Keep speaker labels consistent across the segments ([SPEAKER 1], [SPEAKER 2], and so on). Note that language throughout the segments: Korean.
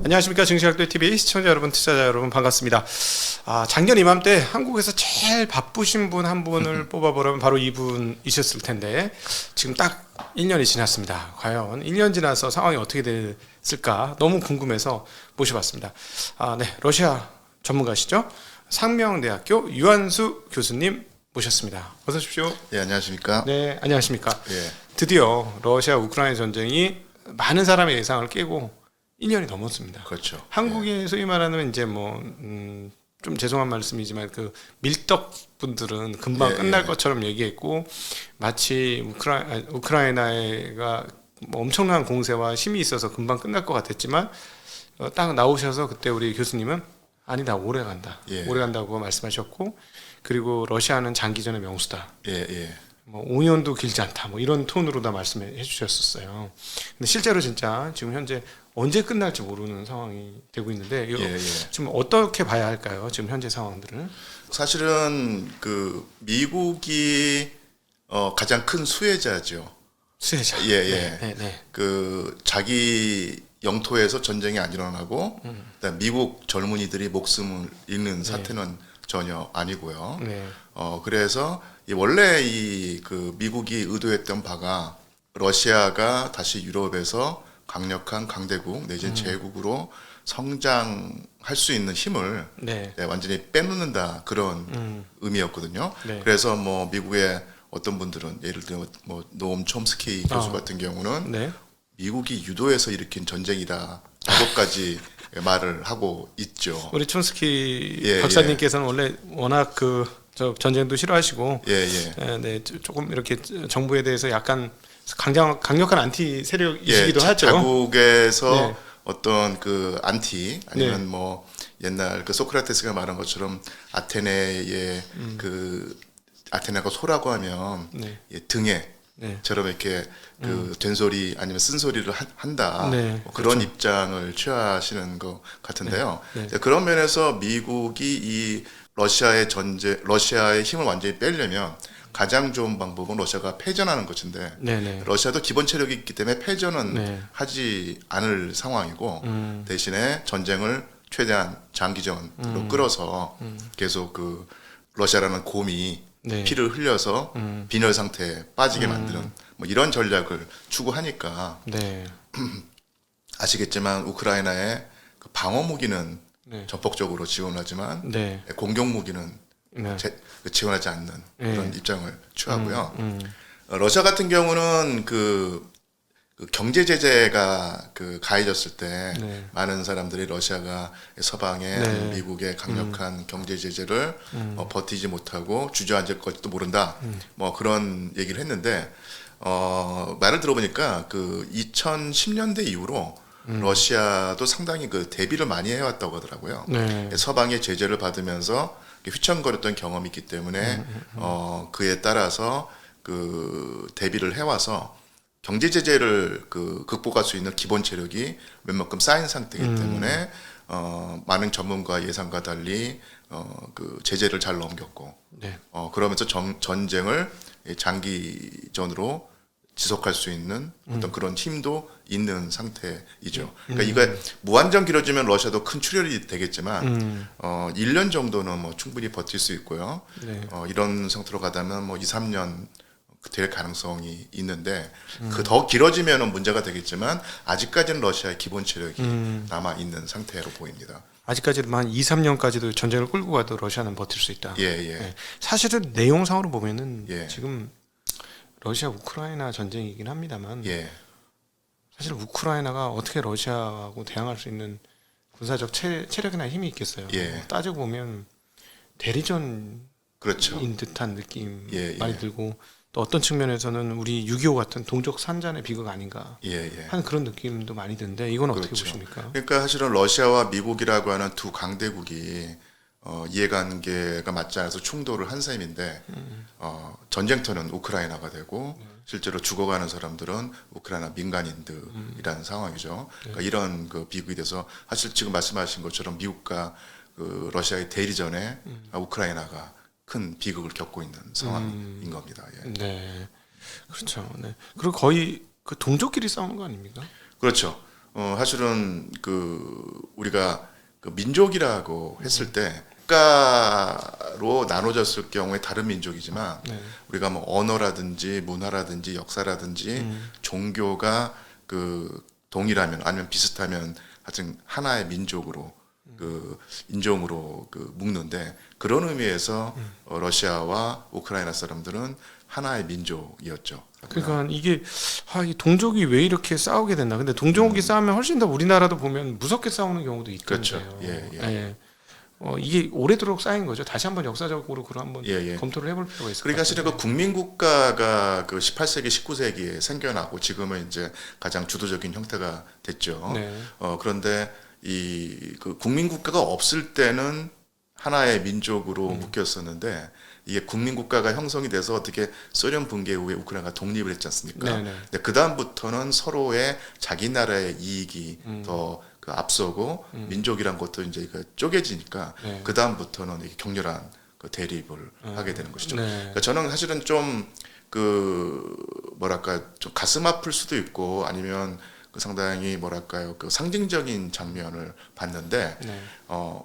[SPEAKER 1] 안녕하십니까. 증시학도TV 시청자 여러분, 투자자 여러분, 반갑습니다. 작년 이맘때 한국에서 제일 바쁘신 분 한 분을 뽑아보라면 바로 이분이셨을 텐데 지금 딱 1년이 지났습니다. 과연 1년 지나서 상황이 어떻게 됐을까 너무 궁금해서 모셔봤습니다. 네, 러시아 전문가시죠? 상명대학교 유한수 교수님 모셨습니다. 어서 오십시오.
[SPEAKER 2] 네, 안녕하십니까?
[SPEAKER 1] 네, 안녕하십니까?
[SPEAKER 2] 예.
[SPEAKER 1] 드디어 러시아 우크라이나 전쟁이 많은 사람의 예상을 깨고 1년이 넘었습니다.
[SPEAKER 2] 그렇죠.
[SPEAKER 1] 한국에 소위 말하는 이제 좀 죄송한 말씀이지만 그 밀떡 분들은 금방 끝날 것처럼 얘기했고 마치 우크라이나가 뭐 엄청난 공세와 힘이 있어서 금방 끝날 것 같았지만 딱 나오셔서 그때 우리 교수님은 아니다, 오래 간다. 오래 간다고 말씀하셨고, 그리고 러시아는 장기전의 명수다. 뭐 5년도 길지 않다. 뭐 이런 톤으로 다 말씀해 주셨었어요. 근데 실제로 진짜 지금 현재 언제 끝날지 모르는 상황이 되고 있는데 지금 어떻게 봐야 할까요? 지금 현재 상황들을.
[SPEAKER 2] 사실은 그 미국이 가장 큰 수혜자죠.
[SPEAKER 1] 수혜자.
[SPEAKER 2] 그 자기 영토에서 전쟁이 안 일어나고 그다음 미국 젊은이들이 목숨을 잃는 사태는 전혀 아니고요. 그래서 원래 그 미국이 의도했던 바가 러시아가 다시 유럽에서 강력한 강대국 내지는 제국으로 성장할 수 있는 힘을 완전히 빼놓는다, 그런 의미였거든요. 그래서 뭐 미국의 어떤 분들은 예를 들어 뭐 노엄 촘스키 교수 같은 경우는 미국이 유도해서 일으킨 전쟁이다 라고까지 말을 하고 있죠.
[SPEAKER 1] 우리 촘스키 박사님께서는 원래 워낙 저 전쟁도 싫어하시고 조금 이렇게 정부에 대해서 약간 강력한 안티 세력이시기도 하죠.
[SPEAKER 2] 자국에서 어떤 그 안티 아니면 뭐 옛날 그 소크라테스가 말한 것처럼 아테네의 그 아테네가 소라고 하면 등에 처럼 이렇게 그 된소리 아니면 쓴소리를 한다, 뭐 그런 입장을 취하시는 것 같은데요. 그런 면에서 미국이 이 러시아의 힘을 완전히 빼려면 가장 좋은 방법은 러시아가 패전하는 것인데 러시아도 기본 체력이 있기 때문에 패전은 하지 않을 상황이고 대신에 전쟁을 최대한 장기전으로 끌어서 계속 그 러시아라는 곰이 피를 흘려서 빈혈 상태에 빠지게 만드는 뭐 이런 전략을 추구하니까 아시겠지만 우크라이나의 그 방어 무기는 전폭적으로 지원하지만 공격 무기는 지원하지 않는 그런 입장을 취하고요. 러시아 같은 경우는 그 경제 제재가 가해졌을 때 많은 사람들이 러시아가 서방의 미국의 강력한 경제 제재를 버티지 못하고 주저앉을 것도 모른다, 뭐 그런 얘기를 했는데 말을 들어보니까 그 2010년대 이후로 러시아도 상당히 그 대비를 많이 해왔다고 하더라고요. 서방의 제재를 받으면서 휘청거렸던 경험이 있기 때문에 그에 따라서 그 대비를 해와서 경제 제재를 극복할 수 있는 기본 체력이 몇만큼 쌓인 상태이기 때문에 많은 전문가 예상과 달리 그 제재를 잘 넘겼고 그러면서 전쟁을 장기전으로 지속할 수 있는 어떤 그런 힘도 있는 상태이죠. 그러니까 이거 무한정 길어지면 러시아도 큰 출혈이 되겠지만 1년 정도는 뭐 충분히 버틸 수 있고요. 이런 상태로 가다면 뭐 2, 3년 될 가능성이 있는데 그 더 길어지면은 문제가 되겠지만 아직까지는 러시아의 기본 체력이 남아 있는 상태로 보입니다.
[SPEAKER 1] 아직까지도 한 2, 3년까지도 전쟁을 끌고 가도 러시아는 버틸 수 있다. 사실은 내용상으로 보면은 지금 러시아 우크라이나 전쟁이긴 합니다만 사실 우크라이나가 어떻게 러시아하고 대항할 수 있는 군사적 체력이나 힘이 있겠어요. 따지고 보면 대리전인 듯한 느낌 많이 들고, 또 어떤 측면에서는 우리 6.25 같은 동족 산잔의 비극 아닌가 하는 그런 느낌도 많이 드는데 이건 어떻게 보십니까?
[SPEAKER 2] 그러니까 사실은 러시아와 미국이라고 하는 두 강대국이 이해관계가 맞지 않아서 충돌을 한 셈인데 전쟁터는 우크라이나가 되고 실제로 죽어가는 사람들은 우크라이나 민간인들이라는 상황이죠. 그러니까 이런 그 비극이 돼서 사실 지금 말씀하신 것처럼 미국과 그 러시아의 대리전에 우크라이나가 큰 비극을 겪고 있는 상황인 겁니다.
[SPEAKER 1] 그렇죠. 그리고 거의 그 동족끼리 싸우는 거 아닙니까?
[SPEAKER 2] 그렇죠. 사실은 우리가 민족이라고 했을 때 국가로 나눠졌을 경우에 다른 민족이지만
[SPEAKER 1] 네.
[SPEAKER 2] 우리가 뭐 언어라든지 문화라든지 역사라든지 종교가 동일하면 아니면 비슷하면 하여튼 하나의 민족으로 인종으로 묶는데 그런 의미에서 러시아와 우크라이나 사람들은 하나의 민족이었죠.
[SPEAKER 1] 그러니까 이게 이 동족이 왜 이렇게 싸우게 됐나? 근데 동족이 싸우면 훨씬 더 우리나라도 보면 무섭게 싸우는 경우도 있거든요.
[SPEAKER 2] 그렇죠. 예.
[SPEAKER 1] 예. 이게 오래도록 쌓인 거죠. 다시 한번 역사적으로 그걸 한번
[SPEAKER 2] 예.
[SPEAKER 1] 검토를 해볼 필요가 있을 것
[SPEAKER 2] 그러니까 사실은
[SPEAKER 1] 같아요.
[SPEAKER 2] 국민국가가 18세기, 19세기에 생겨나고 지금은 이제 가장 주도적인 형태가 됐죠.
[SPEAKER 1] 네.
[SPEAKER 2] 그런데 국민국가가 없을 때는 하나의 민족으로 묶였었는데 이게 국민국가가 형성이 돼서 어떻게 소련 붕괴 후에 우크라이나가 독립을 했지 않습니까?
[SPEAKER 1] 네네.
[SPEAKER 2] 근데 그 다음부터는 서로의 자기 나라의 이익이 더 앞서고 민족이란 것도 이제 쪼개지니까
[SPEAKER 1] 네.
[SPEAKER 2] 그 다음부터는 이게 격렬한 대립을 하게 되는 것이죠.
[SPEAKER 1] 네.
[SPEAKER 2] 그러니까 저는 사실은 좀 뭐랄까 좀 가슴 아플 수도 있고 아니면 상당히 뭐랄까요 상징적인 장면을 봤는데
[SPEAKER 1] 네.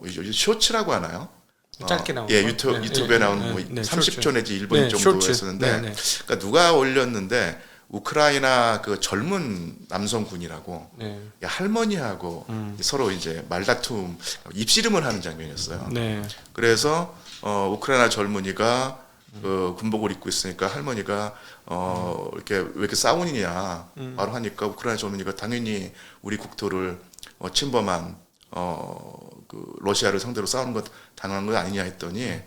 [SPEAKER 2] 요즘 쇼츠라고 하나요?
[SPEAKER 1] 짧게 나오는
[SPEAKER 2] 예,
[SPEAKER 1] 거?
[SPEAKER 2] 유튜브에 나오는 뭐 30초 내지 1분 정도였었는데 그러니까 누가 올렸는데 우크라이나 젊은 남성군이라고 할머니하고 서로 이제 말다툼 입씨름을 하는 장면이었어요.
[SPEAKER 1] 네.
[SPEAKER 2] 그래서 우크라이나 젊은이가 군복을 입고 있으니까 할머니가 이렇게 왜 이렇게 싸우느냐 바로 하니까 우크라이나 젊은이가 당연히 우리 국토를 침범한 러시아를 상대로 싸우는 것 당한 거 아니냐 했더니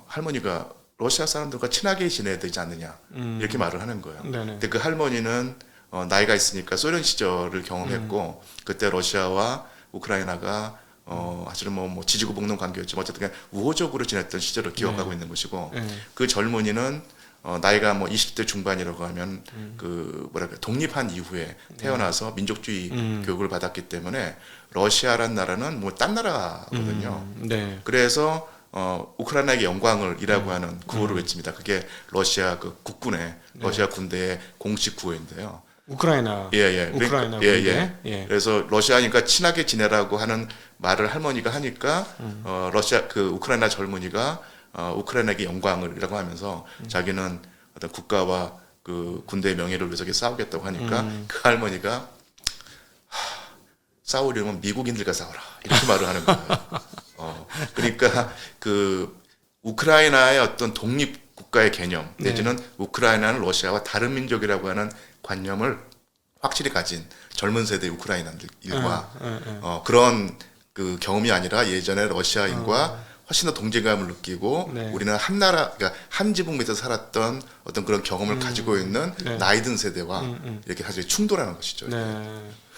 [SPEAKER 2] 할머니가 러시아 사람들과 친하게 지내야 되지 않느냐 이렇게 말을 하는 거예요.
[SPEAKER 1] 네네.
[SPEAKER 2] 근데 그 할머니는 나이가 있으니까 소련 시절을 경험했고 그때 러시아와 우크라이나가 사실은 뭐 지지고 볶는 관계였지만 어쨌든 우호적으로 지냈던 시절을 기억하고 있는 것이고 그 젊은이는 나이가 뭐 20대 중반이라고 하면 독립한 이후에 태어나서 민족주의 교육을 받았기 때문에 러시아란 나라는 뭐 딴 나라거든요.
[SPEAKER 1] 네.
[SPEAKER 2] 그래서 우크라이나에게 영광을이라고 하는 구호를 외칩니다. 그게 러시아 국군의 러시아 군대의 공식 구호인데요.
[SPEAKER 1] 우크라이나.
[SPEAKER 2] 예.
[SPEAKER 1] 우크라이나
[SPEAKER 2] 예.
[SPEAKER 1] 예.
[SPEAKER 2] 그래서 러시아니까 친하게 지내라고 하는 말을 할머니가 하니까 우크라이나 젊은이가 우크라이나에게 영광을이라고 하면서 자기는 어떤 국가와 군대의 명예를 위해서 싸우겠다고 하니까 그 할머니가 싸우려면 미국인들과 싸워라 이렇게 말을 하는 거예요. 그러니까 우크라이나의 어떤 독립 국가의 개념 내지는 우크라이나는 러시아와 다른 민족이라고 하는 관념을 확실히 가진 젊은 세대 우크라이나인들과 그런 경험이 아니라 예전에 러시아인과 훨씬 더 동질감을 느끼고 우리는 한 나라, 그러니까 한 지붕 밑에서 살았던 어떤 그런 경험을 가지고 있는 나이 든 세대와 이렇게 사실 충돌하는 것이죠.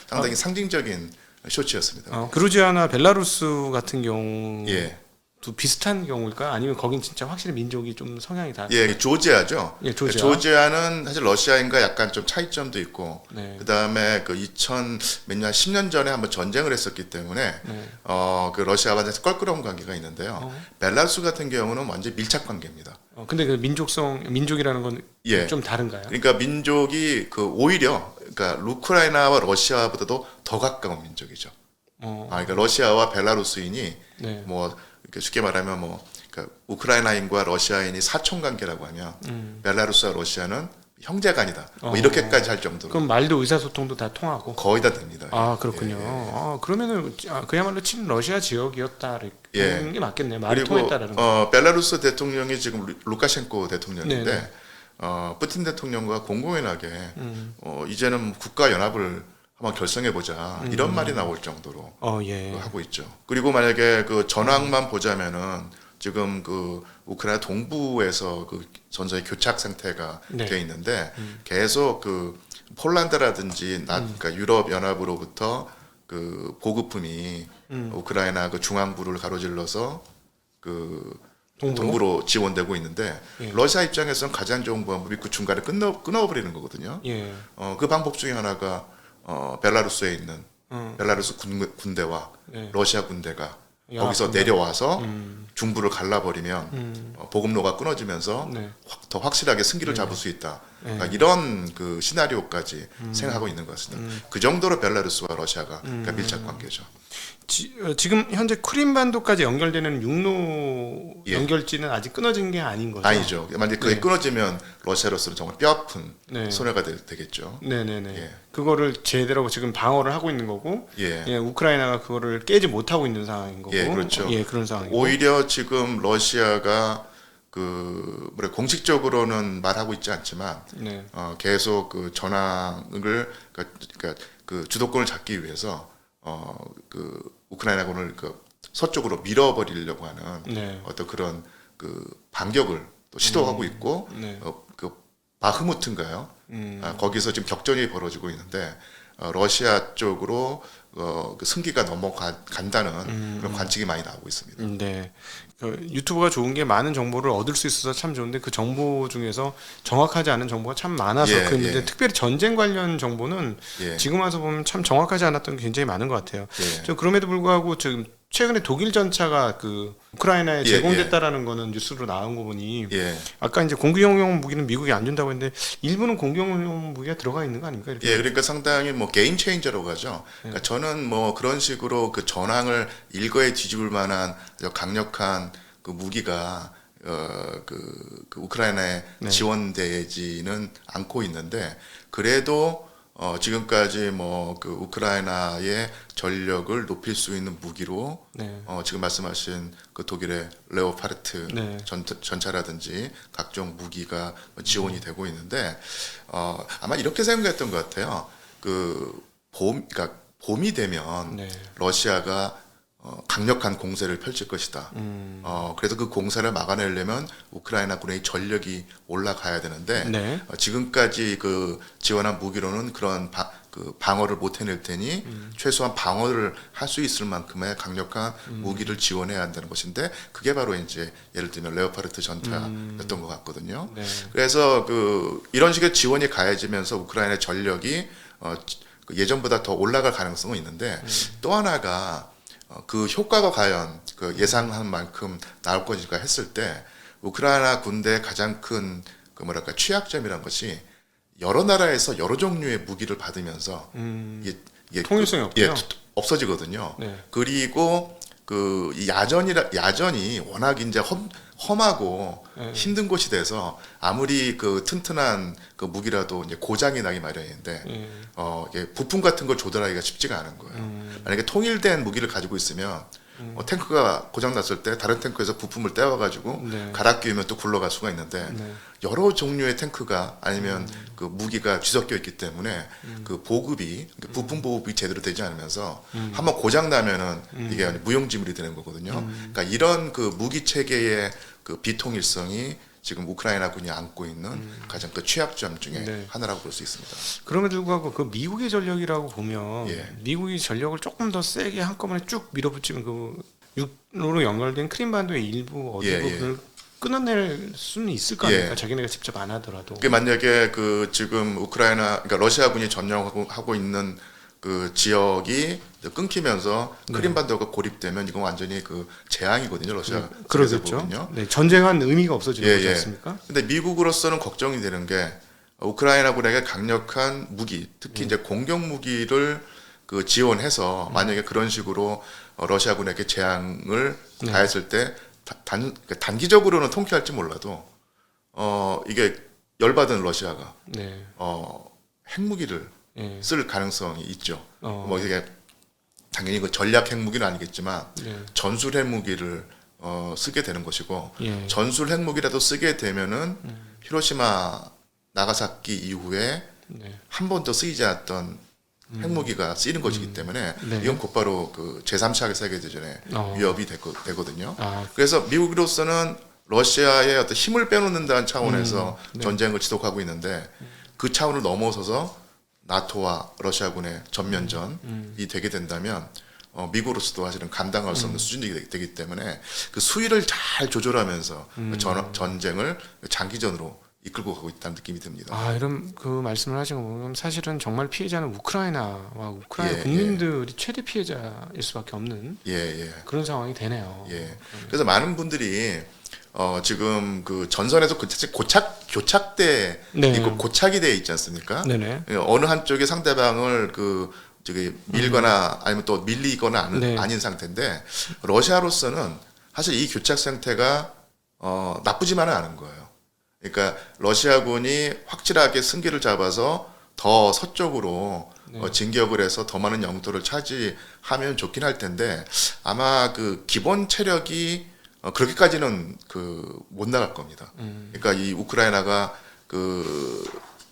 [SPEAKER 2] 상당히 상징적인 쇼츠였습니다.
[SPEAKER 1] 그루지아나 벨라루스 같은 경우
[SPEAKER 2] 예.
[SPEAKER 1] 또 비슷한 경우일까? 아니면 거긴 진짜 확실히 민족이 좀 성향이 다.
[SPEAKER 2] 예, 조지아죠.
[SPEAKER 1] 예,
[SPEAKER 2] 조지아는 사실 러시아인과 약간 좀 차이점도 있고, 그 다음에 2000 몇 년, 10년 전에 한번 전쟁을 했었기 때문에, 러시아와 껄끄러운 관계가 있는데요. 벨라루스 같은 경우는 완전 밀착 관계입니다.
[SPEAKER 1] 근데 민족이라는 건 좀 다른가요?
[SPEAKER 2] 그러니까 민족이 오히려, 그러니까 우크라이나와 러시아보다도 더 가까운 민족이죠. 그러니까 러시아와 벨라루스인이 뭐 이렇게 쉽게 말하면 그러니까 우크라이나인과 러시아인이 사촌 관계라고 하면 벨라루스와 러시아는 형제간이다. 뭐 이렇게까지 할 정도로.
[SPEAKER 1] 그럼 말도 의사소통도 다 통하고.
[SPEAKER 2] 거의 다 됩니다.
[SPEAKER 1] 그렇군요. 그러면은 그야말로 친러시아 지역이었다는 게 맞겠네요. 말이
[SPEAKER 2] 그리고
[SPEAKER 1] 통했다라는 거.
[SPEAKER 2] 벨라루스 대통령이 지금 루카셴코 대통령인데 푸틴 대통령과 공공연하게 이제는 국가 연합을 한번 결성해 보자 이런 말이 나올 정도로 하고 있죠. 그리고 만약에 전황만 보자면은 지금 우크라이나 동부에서 전선이 교착 상태가 돼 있는데 계속 폴란드라든지 그러니까 유럽 연합으로부터 보급품이 우크라이나 중앙부를 가로질러서 동부로 지원되고 있는데 러시아 입장에서는 가장 좋은 방법이 그 중간에 끊어버리는 거거든요. 그 방법 중에 하나가 벨라루스에 있는 벨라루스 군대와 러시아 군대가 거기서 내려와서 중부를 갈라버리면 보급로가 끊어지면서 확 더 확실하게 승기를 잡을 수 있다. 그러니까 이런 그 시나리오까지 생각하고 있는 것 같습니다. 그 정도로 벨라루스와 러시아가 그러니까 밀착 관계죠.
[SPEAKER 1] 지금 현재 크림반도까지 연결되는 육로 연결지는 아직 끊어진 게 아닌 거죠?
[SPEAKER 2] 아니죠. 만약에 그게 끊어지면 러시아로서는 정말 뼈아픈 손해가 되겠죠.
[SPEAKER 1] 네네네. 그거를 제대로 지금 방어를 하고 있는 거고, 우크라이나가 그거를 깨지 못하고 있는 상황인 거고,
[SPEAKER 2] 그렇죠.
[SPEAKER 1] 그런 상황이고.
[SPEAKER 2] 오히려 지금 러시아가 공식적으로는 말하고 있지 않지만 계속 그 전황을 그러니까 그 주도권을 잡기 위해서 그 우크라이나군을 그 서쪽으로 밀어버리려고 하는 어떤 그런 그 반격을 또 시도하고 있고 그 바흐무트인가요? 거기서 지금 격전이 벌어지고 있는데 러시아 쪽으로 그 승기가 넘어간다는 그런 관측이 많이 나오고 있습니다.
[SPEAKER 1] 네. 유튜브가 좋은 게 많은 정보를 얻을 수 있어서 참 좋은데 그 정보 중에서 정확하지 않은 정보가 참 많아서 근데 특별히 전쟁 관련 정보는 지금 와서 보면 참 정확하지 않았던 게 굉장히 많은 것 같아요. 저 그럼에도 불구하고 지금 최근에 독일 전차가 그 우크라이나에 제공됐다라는 거는 뉴스로 나온 거 보니 아까 이제 공격용 무기는 미국이 안 준다고 했는데 일부는 공격용 무기가 들어가 있는 거 아닙니까? 이렇게?
[SPEAKER 2] 그러니까 상당히 뭐 게임 체인저라고 하죠. 그러니까 저는 뭐 그런 식으로 그 전황을 일거에 뒤집을 만한 강력한 그 무기가 그 우크라이나에 지원되지는 않고 있는데 그래도 지금까지 뭐 그 우크라이나의 전력을 높일 수 있는 무기로 지금 말씀하신 그 독일의 레오파르트 전차라든지 각종 무기가 지원이 되고 있는데 아마 이렇게 생각했던 것 같아요. 그러니까 봄이 되면 러시아가 강력한 공세를 펼칠 것이다. 그래서 그 공세를 막아내려면 우크라이나군의 전력이 올라가야 되는데 지금까지 그 지원한 무기로는 그런 방어를 못 해낼 테니 최소한 방어를 할 수 있을 만큼의 강력한 무기를 지원해야 한다는 것인데 그게 바로 이제 예를 들면 레오파르트 전차였던 것 같거든요. 그래서 이런 식의 지원이 가해지면서 우크라이나의 전력이 예전보다 더 올라갈 가능성은 있는데 또 하나가 그 효과가 과연 그 예상한 만큼 나올 것인가 했을 때 우크라이나 군대의 가장 큰 그 뭐랄까 취약점이란 것이 여러 나라에서 여러 종류의 무기를 받으면서 이게
[SPEAKER 1] 통일성이 없죠.
[SPEAKER 2] 없어지거든요. 그리고 그 야전이 워낙 이제 험하고 힘든 곳이 돼서 아무리 그 튼튼한 그 무기라도 이제 고장이 나기 마련인데 이게 부품 같은 걸 조달하기가 쉽지가 않은 거예요. 만약에 통일된 무기를 가지고 있으면 탱크가 고장 났을 때 다른 탱크에서 부품을 떼와가지고 갈아 끼우면 또 굴러갈 수가 있는데 여러 종류의 탱크가 아니면 그 무기가 뒤섞여 있기 때문에 그 보급이 부품 보급이 제대로 되지 않으면서 한번 고장 나면은 이게 무용지물이 되는 거거든요. 그러니까 이런 그 무기 체계의 그 비통일성이 지금 우크라이나 군이 안고 있는 가장 그 취약점 중에 하나라고 볼 수 있습니다.
[SPEAKER 1] 그럼에도 불구하고 그 미국의 전력이라고 보면 미국이 전력을 조금 더 세게 한꺼번에 쭉 밀어붙이면 그 육로로 연결된 크림반도의 일부 어디 부분을 끊어낼 수는 있을 거 아닙니까? 자기네가 직접 안 하더라도.
[SPEAKER 2] 만약에 그 지금 그러니까 러시아군이 점령하고 있는 그 지역이 끊기면서 크림반도가 고립되면 이건 완전히 그 재앙이거든요. 러시아
[SPEAKER 1] 그러겠죠. 전쟁한 의미가 없어지는 거지 않습니까?
[SPEAKER 2] 근데 미국으로서는 걱정이 되는 게 우크라이나군에게 강력한 무기, 특히 이제 공격 무기를 그 지원해서 만약에 그런 식으로 러시아군에게 재앙을 가했을 때 단기적으로는 통쾌할지 몰라도 이게 열받은 러시아가 핵무기를 쓸 가능성이 있죠. 뭐 이게 당연히 그 전략 핵무기는 아니겠지만 전술 핵무기를 쓰게 되는 것이고 전술 핵무기라도 쓰게 되면은 히로시마 나가사키 이후에 한 번도 쓰이지 않았던 핵무기가 쓰이는 것이기 때문에 이건 곧바로 그 제3차 세계대전에 위협이 되거든요. 그래서 미국으로서는 러시아의 어떤 힘을 빼놓는다는 차원에서 전쟁을 지속하고 있는데 그 차원을 넘어서서 나토와 러시아군의 전면전이 되게 된다면 미국으로서도 사실은 감당할 수 없는 수준이 되기 때문에 그 수위를 잘 조절하면서 전쟁을 장기전으로 이끌고 가고 있다는 느낌이 듭니다.
[SPEAKER 1] 이런 그 말씀을 하신 거 보면 사실은 정말 피해자는 우크라이나와 우크라이나 국민들이 최대 피해자일 수밖에 없는 그런 상황이 되네요.
[SPEAKER 2] 그래서 많은 분들이 지금 그 전선에서 사실 교착돼
[SPEAKER 1] 네.
[SPEAKER 2] 있고 고착이 돼 있지 않습니까?
[SPEAKER 1] 네네.
[SPEAKER 2] 어느 한쪽이 상대방을 그 저기 밀거나 아니면 또 밀리거나
[SPEAKER 1] 네.
[SPEAKER 2] 아닌 상태인데 러시아로서는 사실 이 교착 상태가 나쁘지만은 않은 거예요. 그러니까 러시아군이 확실하게 승기를 잡아서 더 서쪽으로 진격을 해서 더 많은 영토를 차지하면 좋긴 할 텐데 아마 그 기본 체력이 그렇게까지는 그 못 나갈 겁니다. 그러니까 이 우크라이나가 그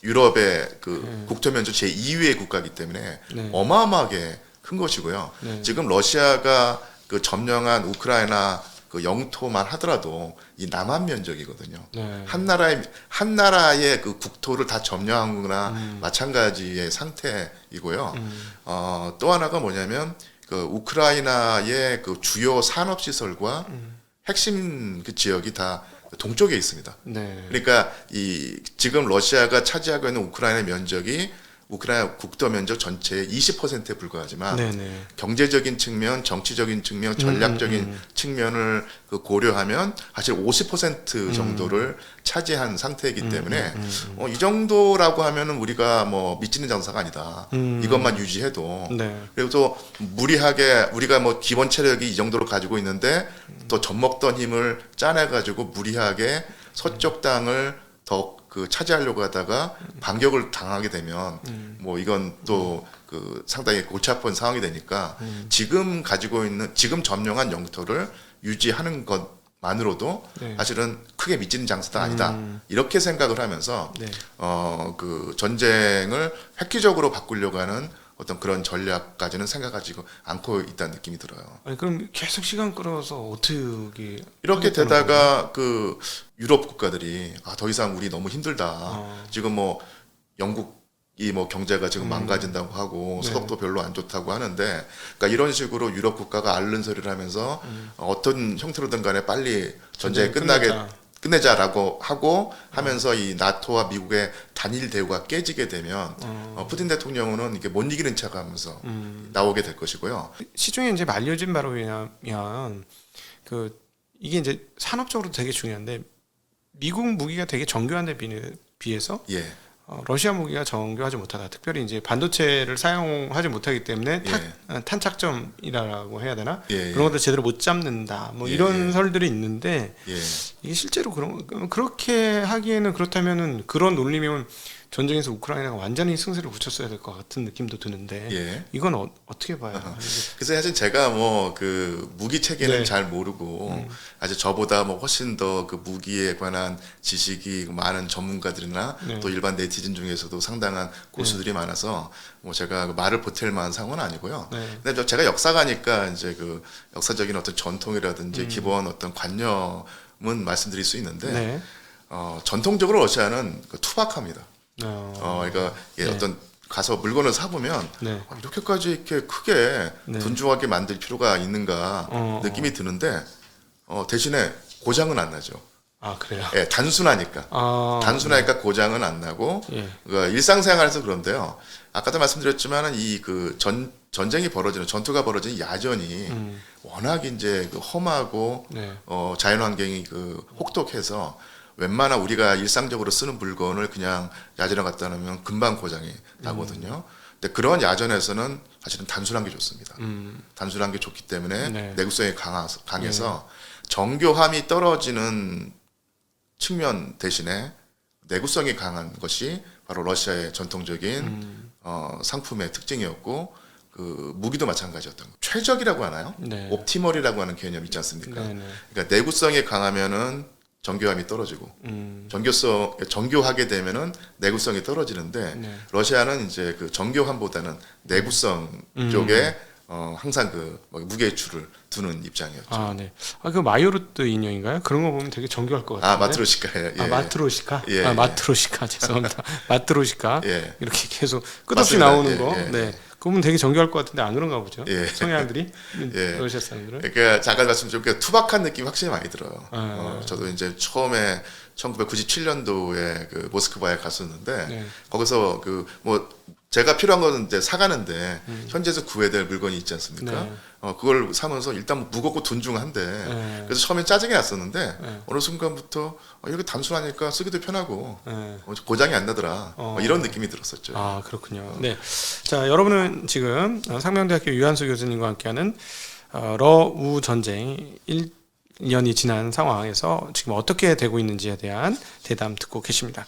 [SPEAKER 2] 유럽의 그 국토 면적 제 2위의 국가이기 때문에 어마어마하게 큰 것이고요. 지금 러시아가 그 점령한 우크라이나 그 영토만 하더라도 이 남한 면적이거든요. 한 나라의 그 국토를 다 점령한 거나 마찬가지의 상태이고요. 또 하나가 뭐냐면 그 우크라이나의 그 주요 산업 시설과 핵심 그 지역이 다 동쪽에 있습니다. 그러니까 이 지금 러시아가 차지하고 있는 우크라이나 면적이 우크라이나 국토 면적 전체의 20%에 불과하지만 경제적인 측면, 정치적인 측면, 전략적인 측면을 그 고려하면 사실 50% 정도를 차지한 상태이기 때문에 이 정도라고 하면은 우리가 뭐 미치는 장사가 아니다. 이것만 유지해도 그리고 또 무리하게 우리가 뭐 기본 체력이 이 정도로 가지고 있는데 또 젖먹던 힘을 짜내 가지고 무리하게 서쪽 땅을 더 그 차지하려고 하다가 반격을 당하게 되면 뭐 이건 또 그 상당히 골치 아픈 상황이 되니까 지금 가지고 있는 지금 점령한 영토를 유지하는 것만으로도 사실은 크게 미치는 장사도 아니다. 이렇게 생각을 하면서 그 전쟁을 획기적으로 바꾸려고 하는 어떤 그런 전략까지는 생각하지 않고 있다는 느낌이 들어요.
[SPEAKER 1] 아니, 그럼 계속 시간 끌어서 어떻게
[SPEAKER 2] 이렇게 되다가 그 유럽 국가들이 더 이상 우리 너무 힘들다. 지금 뭐 영국이 뭐 경제가 지금 망가진다고 하고 서독도 별로 안 좋다고 하는데, 그러니까 이런 식으로 유럽 국가가 앓는 소리를 하면서 어떤 형태로든 간에 빨리 전쟁이 끝내자라고 하고 하면서 이 나토와 미국의 단일 대우가 깨지게 되면 푸틴 대통령은 이게 못 이기는 척하면서 나오게 될 것이고요.
[SPEAKER 1] 시중에 이제 알려진 바로 의하면 그 이게 이제 산업적으로 되게 중요한데 미국 무기가 되게 정교한 데 비해서 러시아 무기가 정교하지 못하다. 특별히 이제 반도체를 사용하지 못하기 때문에 탄착점이라고 해야 되나? 그런 것들 제대로 못 잡는다. 뭐 이런 설들이 있는데 이게 실제로 그렇게 하기에는 그렇다면은 그런 논리면 전쟁에서 우크라이나가 완전히 승세를 굳혔어야 될 것 같은 느낌도 드는데 이건 어떻게 봐요?
[SPEAKER 2] 그래서 사실 제가 뭐 그 무기 체계는 잘 모르고 아직 저보다 뭐 훨씬 더 그 무기에 관한 지식이 많은 전문가들이나 또 일반 네티즌 중에서도 상당한 고수들이 많아서 뭐 제가 말을 보탤 만한 상황은 아니고요. 근데 제가 역사가니까 이제 그 역사적인 어떤 전통이라든지 기본 어떤 관념은 말씀드릴 수 있는데 전통적으로 러시아는 그 투박합니다. 그러니까 어떤 가서 물건을 사보면 이렇게까지 이렇게 크게 분주하게 만들 필요가 있는가 느낌이 드는데 대신에 고장은 안 나죠.
[SPEAKER 1] 아, 그래요?
[SPEAKER 2] 단순하니까. 단순하니까 고장은 안 나고 그러니까 일상생활에서 그런데요. 아까도 말씀드렸지만은 이 그 전쟁이 벌어지는 전투가 벌어지는 야전이 워낙 이제 그 험하고 자연환경이 그 혹독해서 웬만한 우리가 일상적으로 쓰는 물건을 그냥 야전에 갖다 놓으면 금방 고장이 나거든요. 근데 그런 야전에서는 사실은 단순한 게 좋습니다. 단순한 게 좋기 때문에 내구성이 강해서 정교함이 떨어지는 측면 대신에 내구성이 강한 것이 바로 러시아의 전통적인 상품의 특징이었고 그 무기도 마찬가지였던 거. 최적이라고 하나요? 옵티멀이라고 하는 개념 있지 않습니까? 그러니까 내구성이 강하면은 정교함이 떨어지고 정교하게 되면은 내구성이 떨어지는데 러시아는 이제 그 정교함보다는 내구성 쪽에 항상 그 무게추를 두는 입장이었죠.
[SPEAKER 1] 그 마요르트 인형인가요? 그런 거 보면 되게 정교할 것 같은데.
[SPEAKER 2] 마트로시카.
[SPEAKER 1] 마트로시카. 마트로시카 죄송합니다. 마트로시카. 이렇게 계속 끝없이 나오는 거. 그거 보면 되게 정교할 것 같은데 안 그런가 보죠. 성향들이 러시아 사람들은.
[SPEAKER 2] 그러니까 잠깐 말씀드리면 투박한 느낌이 확실히 많이 들어요. 저도 이제 처음에 1997년도에 그 모스크바에 갔었는데 거기서 그 뭐 제가 필요한 거는 이제 사가는데 현지에서 구해야 될 물건이 있지 않습니까? 그걸 사면서 일단 뭐 무겁고 둔중한데 그래서 처음에 짜증이 났었는데 어느 순간부터 이렇게 단순하니까 쓰기도 편하고 고장이 안 나더라. 이런 느낌이 들었었죠.
[SPEAKER 1] 아, 그렇군요. 네. 자, 여러분은 지금 상명대학교 유한수 교수님과 함께하는 러우 전쟁 1년이 지난 상황에서 지금 어떻게 되고 있는지에 대한 대담 듣고 계십니다.